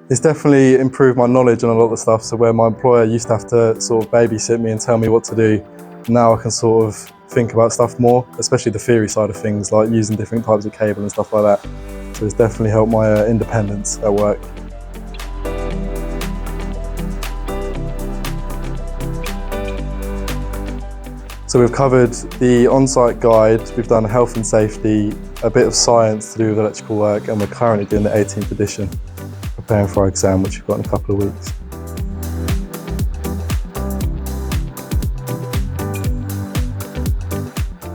It's definitely improved my knowledge on a lot of the stuff. So where my employer used to have to sort of babysit me and tell me what to do, now I can sort of think about stuff more, especially the theory side of things, like using different types of cable and stuff like that. So it's definitely helped my independence at work. So we've covered the on-site guide, we've done health and safety, a bit of science to do with electrical work, and we're currently doing the 18th edition, preparing for our exam, which we've got in a couple of weeks.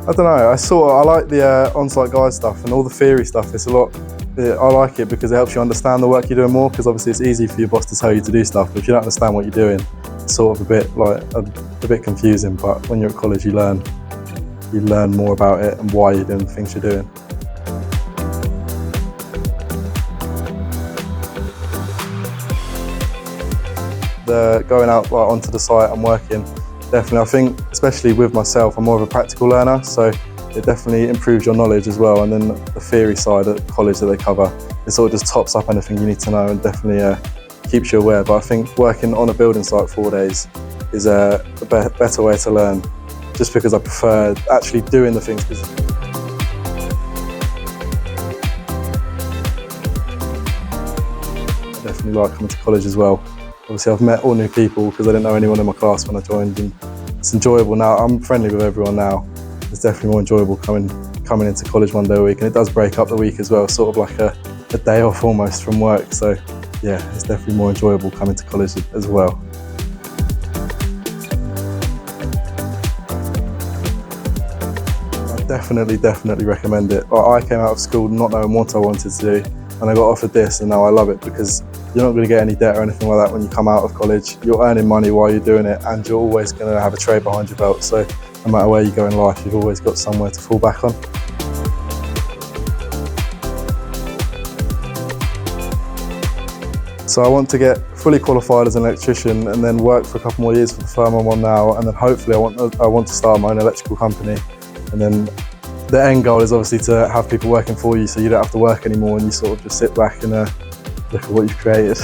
I don't know, I like the on-site guide stuff and all the theory stuff. It's a lot, I like it because it helps you understand the work you're doing more, because obviously it's easy for your boss to tell you to do stuff, but if you don't understand what you're doing, it's sort of a bit confusing. But when you're at college, you learn more about it and why you're doing the things you're doing. Going out onto the site and working, definitely, I think, especially with myself, I'm more of a practical learner, so it definitely improves your knowledge as well. And then the theory side at college that they cover, it sort of just tops up anything you need to know and definitely keeps you aware. But I think working on a building site 4 days is a better way to learn, just because I prefer actually doing the things. I definitely like coming to college as well. Obviously I've met all new people because I didn't know anyone in my class when I joined, and it's enjoyable now. I'm friendly with everyone now. It's definitely more enjoyable coming into college 1 day a week, and it does break up the week as well, sort of like a day off almost from work. So yeah, it's definitely more enjoyable coming to college as well. I definitely recommend it. I came out of school not knowing what I wanted to do, and I got offered this, and now I love it because you're not going to get any debt or anything like that when you come out of college. You're earning money while you're doing it, and you're always going to have a trade behind your belt. So no matter where you go in life, you've always got somewhere to fall back on. So I want to get fully qualified as an electrician and then work for a couple more years for the firm I'm on now, and then hopefully I want to start my own electrical company. And then the end goal is obviously to have people working for you, so you don't have to work anymore and you sort of just sit back and look at what you've created.